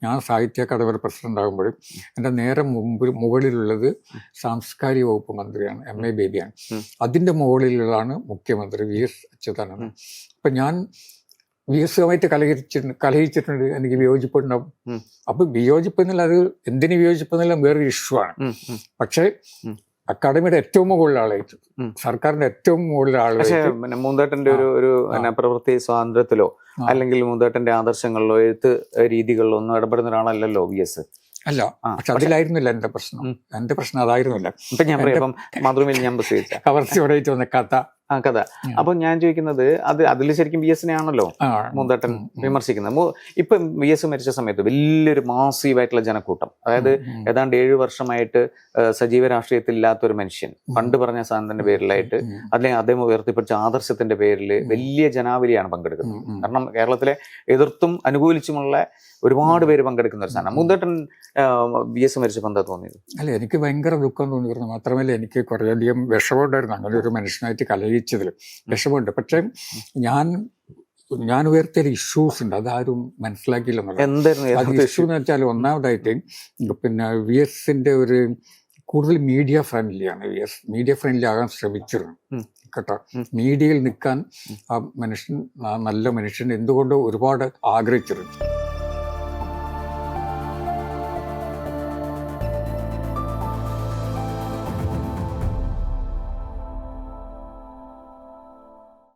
ഞാൻ സാഹിത്യ അക്കാദമിയുടെ പ്രസിഡന്റ് ആകുമ്പോഴും എൻ്റെ നേരെ മുകളിലുള്ളത് സാംസ്കാരിക വകുപ്പ് മന്ത്രിയാണ്, MA ബേബിയാണ്. അതിൻ്റെ മുകളിലുള്ളതാണ് മുഖ്യമന്ത്രി VS അച്യുതാനന്ദൻ. അപ്പം ഞാൻ VSുമായിട്ട് കലഹിച്ചിട്ടുണ്ട്, എനിക്ക് വിയോജിപ്പുണ്ടാവും. അപ്പൊ വിയോജിപ്പ് എന്നുള്ള അത് എന്തിനു വിയോജിപ്പ് എന്നുള്ള വേറൊരു ഇഷ്യൂ ആണ്. പക്ഷേ അക്കാദമിയുടെ ഏറ്റവും മുകളിലെ ആളായിട്ട്, സർക്കാരിന്റെ ഏറ്റവും മുകളിലെ ആളായിട്ട് മൂന്തേട്ടന്റെ ഒരു പ്രവൃത്തി സ്വാതന്ത്ര്യത്തിലോ അല്ലെങ്കിൽ മൂന്തേട്ടന്റെ ആദർശങ്ങളിലോ എഴുത്ത് രീതികളിലോ ഒന്നും ഇടപെടുന്ന ഒരാളല്ലല്ലോ VS. അല്ല, പക്ഷെ അതിലായിരുന്നില്ല എന്റെ പ്രശ്നം. എന്റെ പ്രശ്നം അതായിരുന്നില്ല. ഇപ്പൊ ഞാൻ പറയാം, മാതൃഭൂമിയിൽ ഞാൻ പ്രസിദ്ധീകരിച്ച കവർച്ചയോടായിട്ട് വന്ന കഥ. അപ്പൊ ഞാൻ ചോദിക്കുന്നത് അതിൽ ശരിക്കും VSനെ ആണല്ലോ മൂന്തേട്ടൻ വിമർശിക്കുന്നത്. ഇപ്പം VS മരിച്ച സമയത്ത് വലിയൊരു മാസീവായിട്ടുള്ള ജനക്കൂട്ടം, അതായത് ഏതാണ്ട് 7 വർഷമായിട്ട് സജീവ രാഷ്ട്രീയത്തിൽ ഇല്ലാത്തൊരു മനുഷ്യൻ, പണ്ട് പറഞ്ഞ സാധനത്തിന്റെ പേരിലായിട്ട് അല്ലെങ്കിൽ അദ്ദേഹം ഉയർത്തിപ്പിടിച്ച ആദർശത്തിന്റെ പേരിൽ വലിയ ജനാവലിയാണ് പങ്കെടുക്കുന്നത്. കാരണം കേരളത്തിലെ എതിർത്തും അനുകൂലിച്ചുമുള്ള ഒരുപാട് പേര് പങ്കെടുക്കുന്ന ഒരു സാധനം. മൂന്തേട്ടൻ VS മരിച്ചപ്പോൾ എന്താ തോന്നിയത്? അല്ല, എനിക്ക് ഭയങ്കര ദുഃഖം തോന്നിയിരുന്നു. മാത്രമല്ല എനിക്ക് കുറേയധികം വിഷമമുണ്ടായിരുന്നു അങ്ങനെ ഒരു മനുഷ്യനായിട്ട് കലഹിച്ചതിൽ. വിഷമമുണ്ട്. പക്ഷെ ഞാൻ ഉയർത്തിയ ഇഷ്യൂസ് ഉണ്ട്, അതാരും മനസ്സിലാക്കിയില്ലെന്നുള്ളത്. അത് ഇഷ്യൂ എന്ന് വെച്ചാൽ ഒന്നാമതായിട്ട് പിന്നെ VSന്റെ ഒരു കൂടുതൽ മീഡിയ ഫ്രണ്ട്ലിയാണ്. മീഡിയ ഫ്രണ്ട്ലി ആകാൻ ശ്രമിച്ചിരുന്നു കേട്ടോ. മീഡിയയിൽ നിൽക്കാൻ ആ നല്ല മനുഷ്യൻ എന്തുകൊണ്ടോ ഒരുപാട് ആഗ്രഹിച്ചിരുന്നു.